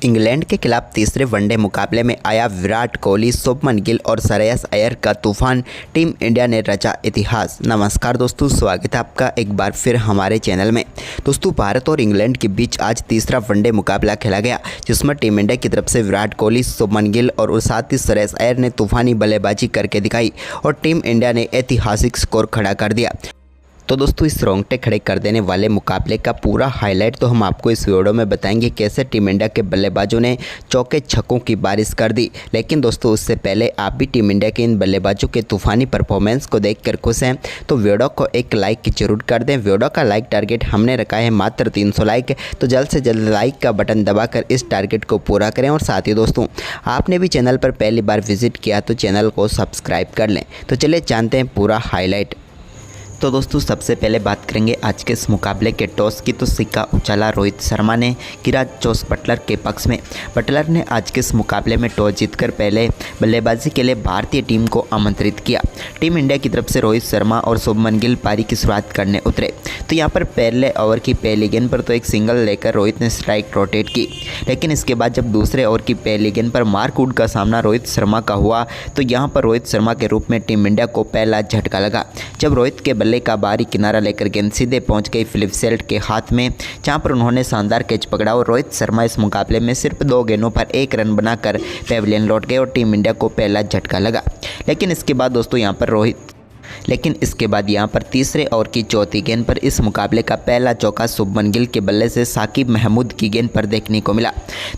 England के खिलाफ तीसरे वनडे मुकाबले में आया विराट कोहली, शुभमन गिल और श्रेयस अय्यर का तूफान। टीम इंडिया ने रचा इतिहास। नमस्कार दोस्तों, स्वागत है आपका एक बार फिर हमारे चैनल में। दोस्तों, भारत और इंग्लैंड के बीच आज तीसरा वनडे मुकाबला खेला गया, जिसमें टीम इंडिया की तरफ से विराट कोहली, शुभमन गिल और साथ ही श्रेयस अय्यर ने तूफानी बल्लेबाजी करके दिखाई और टीम इंडिया ने ऐतिहासिक स्कोर खड़ा कर दिया। तो दोस्तों, इस रोंगटे खड़े कर देने वाले मुकाबले का पूरा हाईलाइट तो हम आपको इस वीडियो में बताएंगे, कैसे टीम इंडिया के बल्लेबाजों ने चौके छक्कों की बारिश कर दी। लेकिन दोस्तों, उससे पहले आप भी टीम इंडिया के इन बल्लेबाजों के तूफानी परफॉर्मेंस को देखकर खुश हैं तो वीडियो को एक लाइक जरूर कर दें। वीडियो का लाइक टारगेट हमने रखा है मात्र 300 लाइक, तो जल्द से जल्द लाइक का बटन दबाकर इस टारगेट को पूरा करें। और साथ ही दोस्तों, आपने भी चैनल पर पहली बार विजिट किया तो चैनल को सब्सक्राइब कर लें। तो चलिए जानते हैं पूरा हाईलाइट। तो दोस्तों, सबसे पहले बात करेंगे आज के इस मुकाबले के टॉस की। तो सिक्का उछाला रोहित शर्मा ने, गिरा जोस बटलर के पक्ष में। बटलर ने आज के इस मुकाबले में टॉस जीतकर पहले बल्लेबाजी के लिए भारतीय टीम को आमंत्रित किया। टीम इंडिया की तरफ से रोहित शर्मा और शुभमन गिल पारी की शुरुआत करने उतरे। तो यहाँ पर पहले ओवर की पहली गेंद पर तो एक सिंगल लेकर रोहित ने स्ट्राइक रोटेट की, लेकिन इसके बाद जब दूसरे ओवर की पहली गेंद पर मार्क वुड का सामना रोहित शर्मा का हुआ तो यहाँ पर रोहित शर्मा के रूप में टीम इंडिया को पहला झटका लगा, जब रोहित के बल्ले का बाहरी किनारा लेकर गेंद सीधे पहुंच गई फिलिप सेल्ट के हाथ में, जहां पर उन्होंने शानदार कैच पकड़ा और रोहित शर्मा इस मुकाबले में सिर्फ 2 गेंदों पर 1 रन बनाकर पेविलियन लौट गए और टीम इंडिया को पहला झटका लगा। लेकिन इसके बाद दोस्तों यहाँ पर तीसरे ओवर की चौथी गेंद पर इस मुकाबले का पहला चौका शुभमन गिल के बल्ले से साकिब महमूद की गेंद पर देखने को मिला।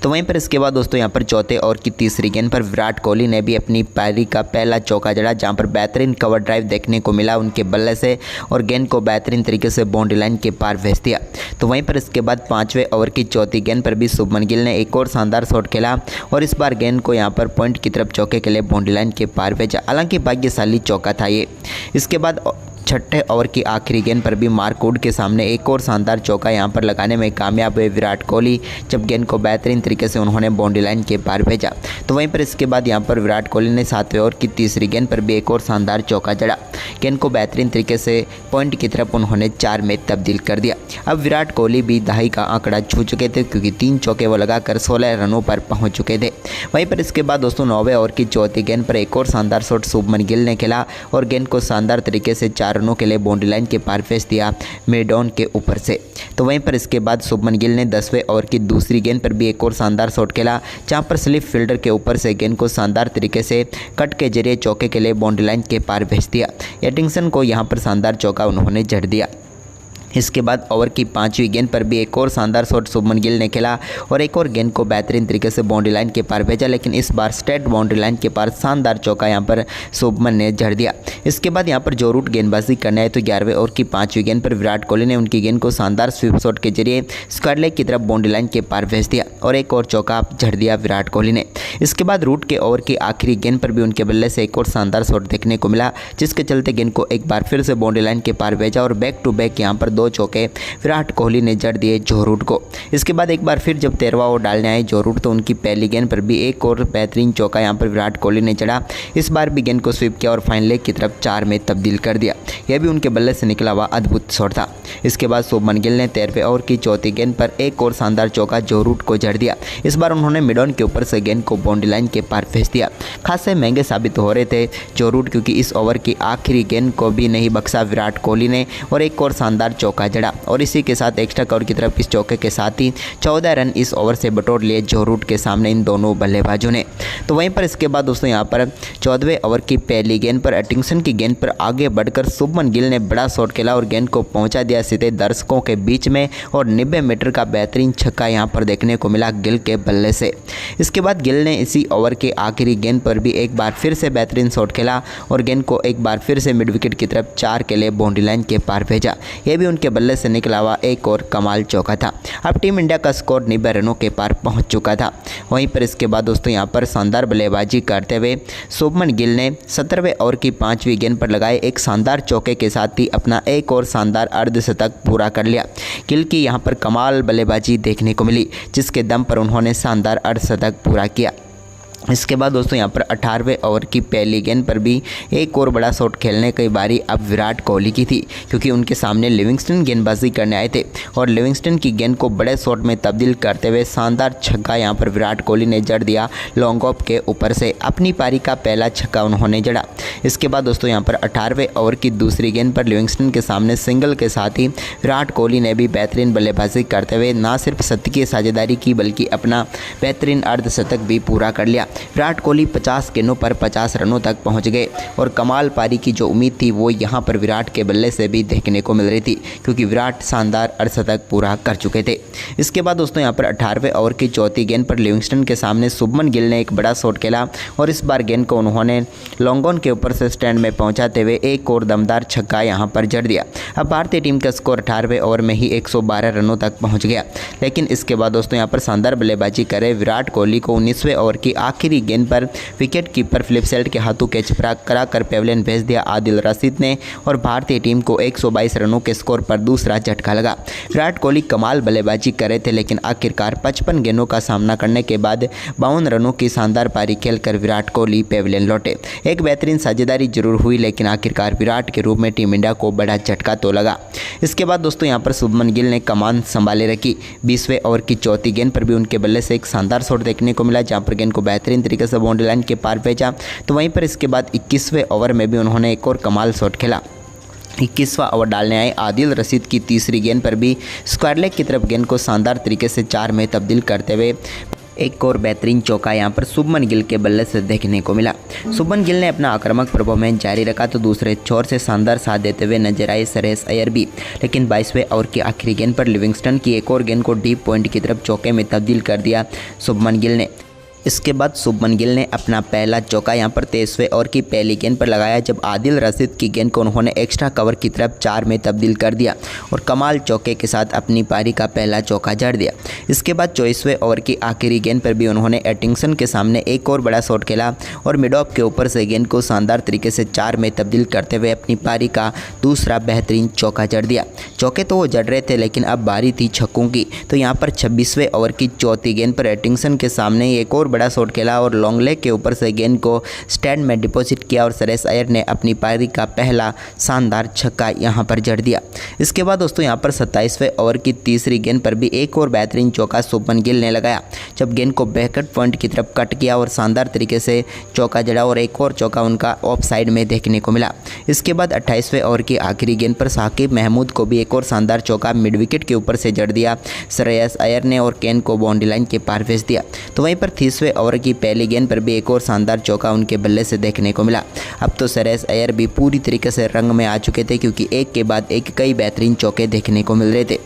तो वहीं पर इसके बाद दोस्तों यहाँ पर चौथे ओवर की तीसरी गेंद पर विराट कोहली ने भी अपनी पारी का पहला चौका जड़ा, जहां पर बेहतरीन कवर ड्राइव देखने को मिला उनके बल्ले से और गेंद को बेहतरीन तरीके से बाउंड्री लाइन के पार भेज दिया। तो वहीं पर इसके बाद पाँचवें ओवर की चौथी गेंद पर भी शुभमन गिल ने एक और शानदार शॉट खेला और इस बार गेंद को यहाँ पर पॉइंट की तरफ चौके के लिए बाउंड्री लाइन के पार भेजा। हालांकि भाग्यशाली चौका था ये। इसके बाद छठे ओवर की आखिरी गेंद पर भी मार्क वुड के सामने एक और शानदार चौका यहां पर लगाने में कामयाब हुए विराट कोहली, जब गेंद को बेहतरीन तरीके से उन्होंने बाउंड्री लाइन के पार भेजा। तो वहीं पर इसके बाद यहां पर विराट कोहली ने 7वें ओवर की तीसरी गेंद पर भी एक और शानदार चौका जड़ा, गेंद को बेहतरीन तरीके से पॉइंट की तरफ उन्होंने 4 में तब्दील कर दिया। अब विराट कोहली भी दहाई का आंकड़ा छू चुके थे, क्योंकि 3 चौके वो लगाकर 16 रनों पर पहुँच चुके थे। वहीं पर इसके बाद दोस्तों 9वें ओवर की चौथी गेंद पर एक और शानदार शॉट शुभमन गिल ने खेला और गेंद को शानदार तरीके से 4 रनों के लिए बाउंड्री लाइन के पार भेज दिया मेडॉन के ऊपर से। तो वहीं पर इसके बाद शुभमन गिल ने 10वें ओवर की दूसरी गेंद पर भी एक और शानदार शॉट खेला, जहां पर स्लिप फील्डर के ऊपर से गेंद को शानदार तरीके से कट के जरिए चौके के लिए बाउंड्री लाइन के पार भेज दिया। एडिंगसन को यहां पर शानदार चौका उन्होंने जड़ दिया। इसके बाद ओवर की 5वीं गेंद पर भी एक और शानदार शॉट शुभमन गिल ने खेला और एक और गेंद को बेहतरीन तरीके से बाउंड्री लाइन के पार भेजा, लेकिन इस बार स्ट्रेट बाउंड्री लाइन के पार शानदार चौका यहां पर शुभमन ने जड़ दिया। इसके बाद यहां पर जो रूट गेंदबाजी करना है तो 11वें ओवर की 5वीं गेंद पर विराट कोहली ने उनकी गेंद को शानदार स्वीप शॉट के जरिए स्क्वायर लेग की तरफ बाउंड्री लाइन के पार भेज दिया और एक और चौका जड़ दिया विराट कोहली ने। इसके बाद रूट के ओवर की आखिरी गेंद पर भी उनके बल्ले से एक और शानदार शॉट देखने को मिला, जिसके चलते गेंद को एक बार फिर से बाउंड्री लाइन के पार भेजा और बैक टू बैक यहाँ पर 2 चौके विराट कोहली ने जड़ दिए जो रूट को। इसके बाद एक बार फिर जब 13वां ओवर डालने आए जो रूट, तो उनकी पहली गेंद पर भी एक और बेहतरीन चौका यहाँ पर विराट कोहली ने जड़ा। इस बार भी गेंद को स्वीप किया और फाइनल लेग की तरफ 4 में तब्दील कर दिया। यह भी उनके बल्ले से निकला हुआ अद्भुत शॉट था। इसके बाद शुभमन गिल ने 13वें ओवर की चौथी गेंद पर एक और शानदार चौका जो रूट को जड़ दिया। इस बार उन्होंने मिडॉन के ऊपर से गेंद को बाउंड्री लाइन के पार भेज दिया। खासे महंगे साबित हो रहे थे जो रूट, क्योंकि इस ओवर की आखिरी गेंद को भी नहीं बख्शा विराट कोहली ने और एक और शानदार चौका जड़ा और इसी के साथ एक्स्ट्रा कवर की तरफ इस चौके के साथ ही 14 रन इस ओवर से बटोर लिए जो रूट के सामने इन दोनों बल्लेबाजों ने। तो वहीं पर इसके बाद दोस्तों यहाँ पर 14वें ओवर की पहली गेंद पर एडिंगसन की गेंद पर आगे बढ़कर शुभमन गिल ने बड़ा शॉट खेला और गेंद को पहुंचा दिया सीधे दर्शकों के बीच में और 90 मीटर का बेहतरीन छक्का यहाँ पर देखने को मिला गिल के बल्ले से। इसके बाद गिल ने इसी ओवर के आखिरी गेंद पर भी एक बार फिर से बेहतरीन शॉट खेला और गेंद को एक बार फिर से मिड विकेट की तरफ 4 के लिए बाउंड्री लाइन के पार भेजा। यह भी उनके बल्ले से निकला हुआ एक और कमाल चौका था। अब टीम इंडिया का स्कोर 90 रनों के पार पहुंच चुका था। वहीं पर इसके बाद दोस्तों यहाँ पर शानदार बल्लेबाजी करते हुए शुभमन गिल ने 17वें ओवर की 5वीं गेंद पर लगाए एक शानदार चौके के साथ ही अपना एक और शानदार अर्धशतक पूरा कर लिया। गिल की यहाँ पर कमाल बल्लेबाजी देखने को मिली, जिसके दम पर उन्होंने शानदार अर्धशतक पूरा किया। इसके बाद दोस्तों यहाँ पर 18वें ओवर की पहली गेंद पर भी एक और बड़ा शॉट खेलने की बारी अब विराट कोहली की थी, क्योंकि उनके सामने लिविंगस्टन गेंदबाजी करने आए थे और लिविंगस्टन की गेंद को बड़े शॉट में तब्दील करते हुए शानदार छक्का यहाँ पर विराट कोहली ने जड़ दिया लॉन्ग ऑफ के ऊपर से। अपनी पारी का पहला छक्का उन्होंने जड़ा। इसके बाद दोस्तों यहाँ पर 18वें ओवर की दूसरी गेंद पर लिविंगस्टन के सामने सिंगल के साथ ही विराट कोहली ने भी बेहतरीन बल्लेबाजी करते हुए न सिर्फ शतकीय साझेदारी की बल्कि अपना बेहतरीन अर्धशतक भी पूरा कर लिया। विराट कोहली 50 गेंदों पर 50 रनों तक पहुंच गए और कमाल पारी की जो उम्मीद थी वो यहां पर विराट के बल्ले से भी देखने को मिल रही थी, क्योंकि विराट शानदार अर्धशतक पूरा कर चुके थे। इसके बाद दोस्तों यहां पर 18वें ओवर की चौथी गेंद पर लिविंगस्टन के सामने शुभमन गिल ने एक बड़ा शॉट खेला और इस बार गेंद को उन्होंने लॉन्ग ऑन के ऊपर से स्टैंड में पहुँचाते हुए एक और दमदार छक्का यहाँ पर जड़ दिया। अब भारतीय टीम का स्कोर 18वें ओवर में ही 112 रनों तक पहुँच गया। लेकिन इसके बाद दोस्तों यहाँ पर शानदार बल्लेबाजी करे विराट कोहली को 19वें ओवर की आखिरी गेंद पर विकेट कीपर फिलिप सेल्ट के हाथों कैच कराकर पेविलियन भेज दिया आदिल रशीद ने और भारतीय टीम को 122 रनों के स्कोर पर दूसरा झटका लगा। विराट कोहली कमाल बल्लेबाजी कर रहे थे, लेकिन आखिरकार 55 गेंदों का सामना करने के बाद 52 रनों की शानदार पारी खेलकर विराट कोहली पेविलियन लौटे। एक बेहतरीन साझेदारी जरूर हुई, लेकिन आखिरकार विराट के रूप में टीम इंडिया को बड़ा झटका तो लगा। इसके बाद दोस्तों यहाँ पर शुभमन गिल ने कमान संभाले रखी। 20वें ओवर की चौथी गेंद पर भी उनके बल्ले से एक शानदार शॉट देखने को मिला, जहाँ पर गेंद को बेहतरीन तरीके से बाउंड्री लाइन के पार भेजा। तो वहीं पर इसके बाद 21वें ओवर में भी उन्होंने एक और कमाल शॉट खेला। 21वां ओवर डालने आए आदिल रशीद की तीसरी गेंद पर भी स्क्वायर लेग की तरफ गेंद को शानदार तरीके से 4 में तब्दील करते हुए एक और बेहतरीन चौका यहां पर शुभमन गिल के बल्ले से देखने को मिला। शुभमन गिल ने अपना आक्रामक परफॉर्मेंस जारी रखा तो दूसरे छोर से शानदार साथ देते हुए नजर आए श्रेयस अय्यर भी। लेकिन 22वें ओवर की आखिरी गेंद पर लिविंगस्टन की एक और गेंद को डीप पॉइंट की तरफ चौके में तब्दील कर दिया शुभमन गिल ने। इसके बाद शुभमन गिल ने अपना पहला चौका यहां पर 23वें ओवर की पहली गेंद पर लगाया, जब आदिल रशीद की गेंद को उन्होंने एक्स्ट्रा कवर की तरफ 4 में तब्दील कर दिया और कमाल चौके के साथ अपनी पारी का पहला चौका जड़ दिया। इसके बाद 24वें ओवर की आखिरी गेंद पर भी उन्होंने एटिंगसन के सामने एक और बड़ा शॉट खेला और मिड ऑफ के ऊपर से गेंद को शानदार तरीके से 4 में तब्दील करते हुए अपनी पारी का दूसरा बेहतरीन चौका जड़ दिया। चौके तो वो जड़ रहे थे, लेकिन अब बारी थी छक्कों की। तो यहाँ पर 26वें ओवर की चौथी गेंद पर एटिंगसन के सामने एक और बड़ा शॉट खेला और लॉन्ग लेग के ऊपर से गेंद को स्टैंड में डिपॉजिट किया और श्रेयस अय्यर ने अपनी पारी का पहला शानदार छक्का यहां पर जड़ दिया। इसके बाद दोस्तों यहां पर 27वें ओवर की तीसरी गेंद पर भी एक और बेहतरीन चौका शुभमन गिल ने लगाया, जब गेंद को बैकवर्ड पॉइंट की तरफ कट किया और शानदार तरीके से चौका जड़ा और एक और चौका उनका ऑफ साइड में देखने को मिला। इसके बाद 28वें ओवर की आखिरी गेंद पर साकिब महमूद को भी एक और शानदार चौका मिड विकेट के ऊपर से जड़ दिया श्रेयस अय्यर ने और गेंद को बाउंड्री लाइन के पार भेज दिया। तो वहीं पर 30वें ओवर की पहली गेंद पर भी एक और शानदार चौका उनके बल्ले से देखने को मिला। अब तो श्रेयस अय्यर भी पूरी तरीके से रंग में आ चुके थे, क्योंकि एक के बाद एक कई बेहतरीन चौके देखने को मिल रहे थे।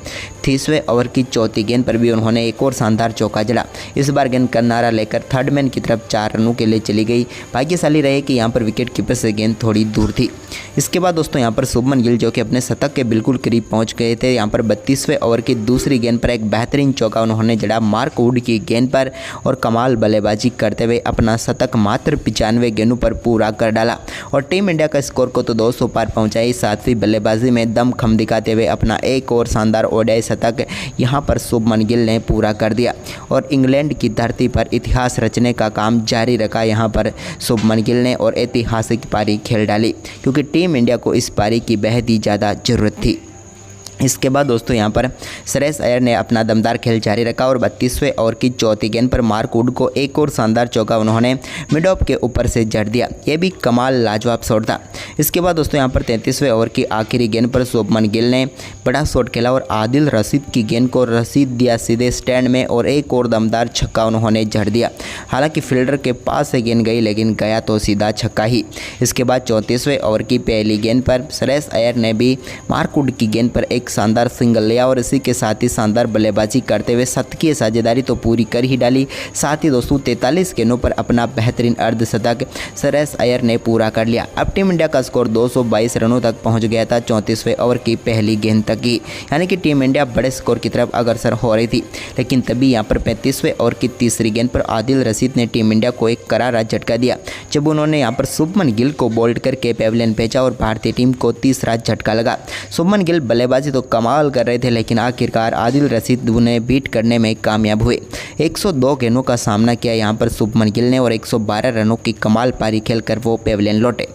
30वें ओवर की चौथी गेंद पर भी उन्होंने एक और शानदार चौका जड़ा। इस बार गेंद किनारा लेकर थर्ड मैन की तरफ 4 रनों के लिए चली गई। भाग्यशाली रहे कि यहाँ पर विकेट कीपर से गेंद थोड़ी दूर थी। इसके बाद दोस्तों यहाँ पर शुभमन गिल जो कि अपने शतक के बिल्कुल करीब पहुँच गए थे, यहाँ पर 32वें ओवर की दूसरी गेंद पर एक बेहतरीन चौका उन्होंने जड़ा मार्क वुड की गेंद पर और कमाल बल्लेबाजी करते हुए अपना शतक मात्र 95 गेंदों पर पूरा कर डाला और टीम इंडिया का स्कोर को तो 200 पार पहुंचाई। साथ ही बल्लेबाजी में दमखम दिखाते हुए अपना एक और शानदार ओडीआई शतक यहां पर शुभमन गिल ने पूरा कर दिया और इंग्लैंड की धरती पर इतिहास रचने का काम जारी रखा यहां पर शुभमन गिल ने और ऐतिहासिक पारी खेल डाली, क्योंकि टीम इंडिया को इस पारी की बेहद ही ज़्यादा ज़रूरत थी। इसके बाद दोस्तों यहाँ पर श्रेयस अय्यर ने अपना दमदार खेल जारी रखा और 32वें ओवर की चौथी गेंद पर मार्क वुड को एक और शानदार चौका उन्होंने मिड ऑफ के ऊपर से जड़ दिया। ये भी कमाल लाजवाब शॉट था। इसके बाद दोस्तों यहाँ पर 33वें ओवर की आखिरी गेंद पर शुभमन गिल ने बड़ा शॉट खेला और आदिल रशीद की गेंद को रसीद दिया सीधे स्टैंड में और एक और दमदार छक्का उन्होंने जड़ दिया। हालांकि फील्डर के पास से गेंद गई, लेकिन गया तो सीधा छक्का ही। इसके बाद 34वें ओवर की पहली गेंद पर श्रेयस अय्यर ने भी मार्क वुड की गेंद पर एक शानदार सिंगल लिया और इसी के साथ ही शानदार बल्लेबाजी करते हुए शतकीय साझेदारी तो पूरी कर ही डाली। साथ ही दोस्तों 43 गेंदों पर अपना बेहतरीन अर्धशतक श्रेयस अय्यर ने पूरा कर लिया। अब टीम इंडिया का स्कोर 222 रनों तक पहुंच गया था 34वें ओवर की पहली गेंद तक ही, यानी कि टीम इंडिया बड़े स्कोर की तरफ अग्रसर हो रही थी। लेकिन तभी यहाँ पर 35वें ओवर की तीसरी गेंद पर आदिल रशीद ने टीम इंडिया को एक करारा झटका दिया, जब उन्होंने यहाँ पर शुभमन गिल को बोल्ड करके पेविलियन भेजा और भारतीय टीम को तीसरा झटका लगा। शुभमन गिल बल्लेबाजी तो कमाल कर रहे थे, लेकिन आखिरकार आदिल रशीद उन्हें बीट करने में कामयाब हुए। 102 गेंदों का सामना किया यहाँ पर शुभमन गिल ने और 112 रनों की कमाल पारी खेलकर वो पेविलियन लौटे।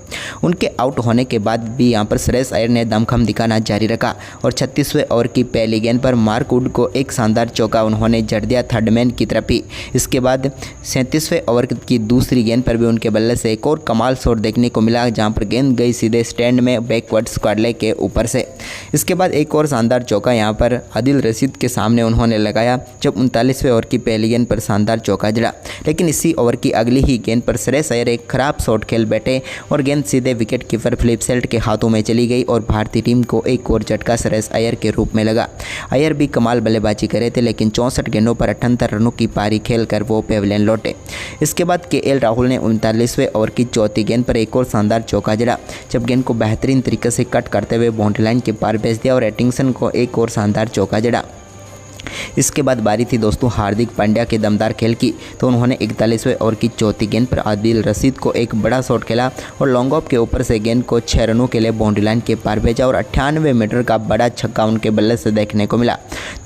उनके आउट होने के बाद भी यहाँ पर श्रेयस अय्यर ने दमखम दिखाना जारी रखा और 36वें ओवर की पहली गेंद पर मार्क वुड को एक शानदार चौका उन्होंने जड़ दिया थर्डमैन की तरफ ही। इसके बाद 37वें ओवर की दूसरी गेंद पर भी उनके बल्ले से एक और कमाल शॉट देखने को मिला, जहाँ पर गेंद गई सीधे स्टैंड में बैकवर्ड स्क्वाडले के ऊपर से। इसके बाद एक और शानदार चौका यहाँ पर आदिल रशीद के सामने उन्होंने लगाया, जब 39वें ओवर की पहली गेंद पर शानदार चौका जड़ा। लेकिन इसी ओवर की अगली ही गेंद पर श्रेयस अय्यर एक खराब शॉट खेल बैठे और गेंद सीधे विकेट कीपर फिलिप सेल्ट के हाथों में चली गई और भारतीय टीम को एक और झटका श्रेयस अय्यर के रूप में लगा। अय्यर भी कमाल बल्लेबाजी करे थे, लेकिन 64 गेंदों पर 78 रनों की पारी खेलकर वो पेविलियन लौटे। इसके बाद केएल राहुल ने 39वें ओवर की चौथी गेंद पर एक और शानदार चौका जड़ा, जब गेंद को बेहतरीन तरीके से कट करते हुए बाउंड्री लाइन के पार भेज दिया और एटिंगसन को एक और शानदार चौका जड़ा। इसके बाद बारी थी दोस्तों हार्दिक पांड्या के दमदार खेल की, तो उन्होंने 41वें ओवर की चौथी गेंद पर आदिल रशीद को एक बड़ा शॉट खेला और लॉन्ग ऑफ के ऊपर से गेंद को 6 रनों के लिए बाउंड्री लाइन के पार भेजा और 98 मीटर का बड़ा छक्का उनके बल्ले से देखने को मिला।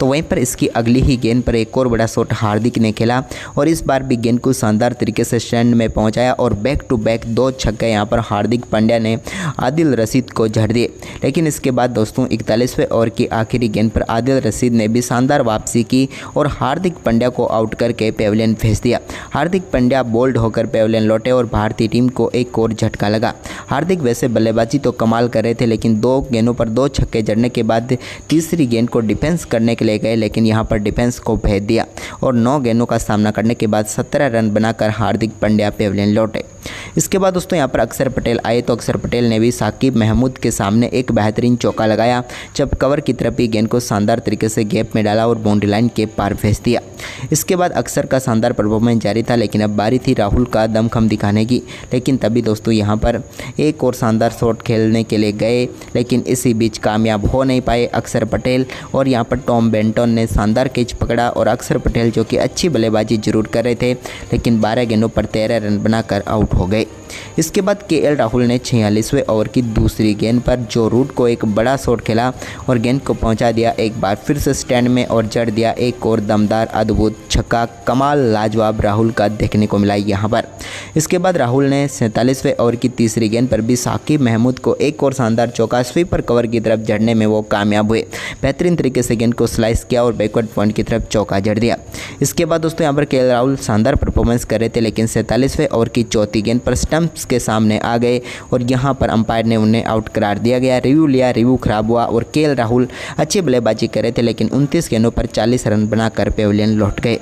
तो वहीं पर इसकी अगली ही गेंद पर एक और बड़ा शॉट हार्दिक ने खेला और इस बार भी गेंद को शानदार तरीके से स्टैंड में पहुँचाया और बैक टू बैक 2 छक्के यहाँ पर हार्दिक पांड्या ने आदिल रशीद को झड़ दिए। लेकिन इसके बाद दोस्तों 41वें ओवर की आखिरी गेंद पर आदिल रशीद ने भी शानदार वापसी की और हार्दिक पांड्या को आउट करके पेविलियन भेज दिया। हार्दिक पांड्या बोल्ड होकर पेविलियन लौटे और भारतीय टीम को एक और झटका लगा। हार्दिक वैसे बल्लेबाजी तो कमाल कर रहे थे, लेकिन 2 गेंदों पर 2 छक्के जड़ने के बाद तीसरी गेंद को डिफेंस करने के लिए गए, लेकिन यहां पर डिफेंस को भेज दिया और 9 गेंदों का सामना करने के बाद 17 रन बनाकर हार्दिक पांड्या पेविलियन लौटे। इसके बाद दोस्तों यहाँ पर अक्षर पटेल आए, तो अक्षर पटेल ने भी साकिब महमूद के सामने एक बेहतरीन चौका लगाया, जब कवर की तरफ ही गेंद को शानदार तरीके से गैप में डाला और बाउंड्री लाइन के पार भेज दिया। इसके बाद अक्षर का शानदार परफॉर्मेंस जारी था, लेकिन अब बारी थी राहुल का दमखम दिखाने की। लेकिन तभी दोस्तों यहाँ पर एक और शानदार शॉट खेलने के लिए गए, लेकिन इसी बीच कामयाब हो नहीं पाए अक्षर पटेल और यहाँ पर टॉम बेंटन ने शानदार कैच पकड़ा और अक्षर पटेल जो कि अच्छी बल्लेबाजी जरूर कर रहे थे, लेकिन 12 गेंदों पर 13 रन बनाकर आउट हो गए। इसके बाद केएल राहुल ने 46वें ओवर की दूसरी गेंद पर जो रूट को एक बड़ा शॉट खेला और गेंद को पहुंचा दिया एक बार फिर से स्टैंड में और जड़ दिया एक और दमदार अद्भुत छक्का। कमाल लाजवाब राहुल का देखने को मिला यहाँ पर। इसके बाद राहुल ने 47वें ओवर की तीसरी गेंद पर भी साकिब महमूद को एक और शानदार चौका स्वीपर कवर की तरफ जड़ने में वो कामयाब हुए। बेहतरीन तरीके से गेंद को स्लाइस किया और बैकवर्ड पॉइंट की तरफ चौका जड़ दिया। इसके बाद दोस्तों यहाँ पर केएल राहुल शानदार परफॉर्मेंस कर रहे थे, लेकिन 47वें ओवर की चौथी गेंद पर स्टंप्स के सामने आ गए और यहाँ पर अंपायर ने उन्हें आउट करार दिया गया। रिव्यू लिया, रिव्यू खराब हुआ और केएल राहुल अच्छी बल्लेबाजी कर रहे थे, लेकिन 29 गेंदों पर 40 रन बनाकर पेविलियन लौट गए।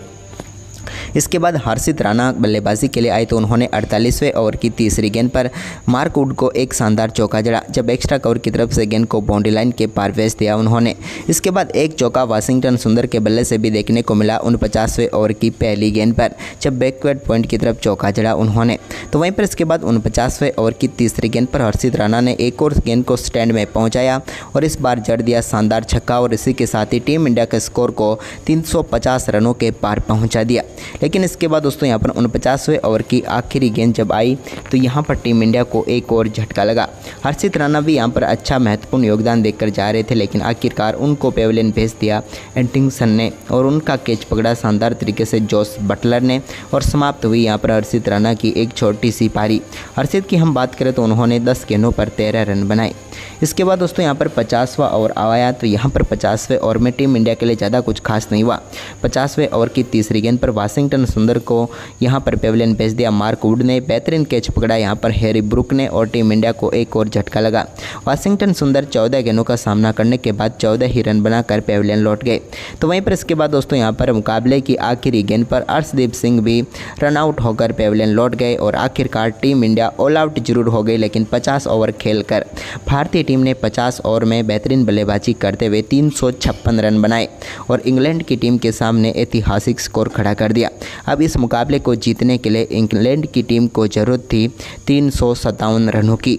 इसके बाद हर्षित राणा बल्लेबाजी के लिए आए, तो उन्होंने 48वें ओवर की तीसरी गेंद पर मार्क वुड को एक शानदार चौका जड़ा, जब एक्स्ट्रा कवर की तरफ से गेंद को बाउंड्री लाइन के पार भेज दिया उन्होंने। इसके बाद एक चौका वाशिंगटन सुंदर के बल्ले से भी देखने को मिला 49वें ओवर की पहली गेंद पर, जब बैकवर्ड पॉइंट की तरफ चौका जड़ा उन्होंने। तो वहीं पर इसके बाद 49वें ओवर की तीसरी गेंद पर हर्षित राणा ने एक और गेंद को स्टैंड में पहुँचाया और इस बार जड़ दिया शानदार छक्का और इसी के साथ ही टीम इंडिया के स्कोर को 350 रनों के पार पहुँचा दिया। लेकिन इसके बाद दोस्तों यहाँ पर 49वें ओवर की आखिरी गेंद जब आई, तो यहाँ पर टीम इंडिया को एक और झटका लगा। हर्षित राणा भी यहाँ पर अच्छा महत्वपूर्ण योगदान देकर जा रहे थे, लेकिन आखिरकार उनको पेविलियन भेज दिया एटिंगसन ने और उनका कैच पकड़ा शानदार तरीके से जोस बटलर ने और समाप्त हुई यहाँ पर हर्षित राणा की एक छोटी सी पारी। हर्षित की हम बात करें तो उन्होंने 10 गेंदों पर 13 रन बनाए। इसके बाद दोस्तों यहाँ पर 50वां ओवर आया, तो यहाँ पर 50वें ओवर में टीम इंडिया के लिए ज़्यादा कुछ खास नहीं हुआ। 50वें ओवर की तीसरी गेंद पर वाशिंगटन सुंदर को यहाँ पर पेविलियन भेज दिया। मार्क वुड ने बेहतरीन कैच पकड़ा यहाँ पर हैरी ब्रुक ने और टीम इंडिया को एक और झटका लगा। वाशिंगटन सुंदर 14 गेंदों का सामना करने के बाद 14 ही रन बनाकर पेविलियन लौट गए। तो वहीं पर इसके बाद दोस्तों यहाँ पर मुकाबले की आखिरी गेंद पर अर्शदीप सिंह भी रन आउट होकर पेविलियन लौट गए और आखिरकार टीम इंडिया ऑल आउट जरूर हो गई, लेकिन 50 ओवर खेलकर भारतीय टीम ने 50 ओवर में बेहतरीन बल्लेबाजी करते हुए 356 रन बनाए और इंग्लैंड की टीम के सामने ऐतिहासिक स्कोर खड़ा कर दिया। अब इस मुकाबले को जीतने के लिए इंग्लैंड की टीम को ज़रूरत थी 357 रनों की।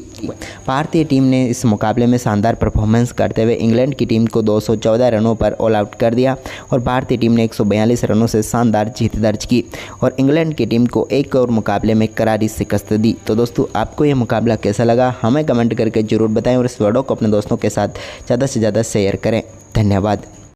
भारतीय टीम ने इस मुकाबले में शानदार परफॉर्मेंस करते हुए इंग्लैंड की टीम को 214 रनों पर ऑल आउट कर दिया और भारतीय टीम ने 142 रनों से शानदार जीत दर्ज की और इंग्लैंड की टीम को एक और मुकाबले में करारी शिकस्त दी। तो दोस्तों, आपको यह मुकाबला कैसा लगा हमें कमेंट करके ज़रूर बताएं और इस वीडियो को अपने दोस्तों के साथ ज़्यादा से ज़्यादा शेयर करें। धन्यवाद।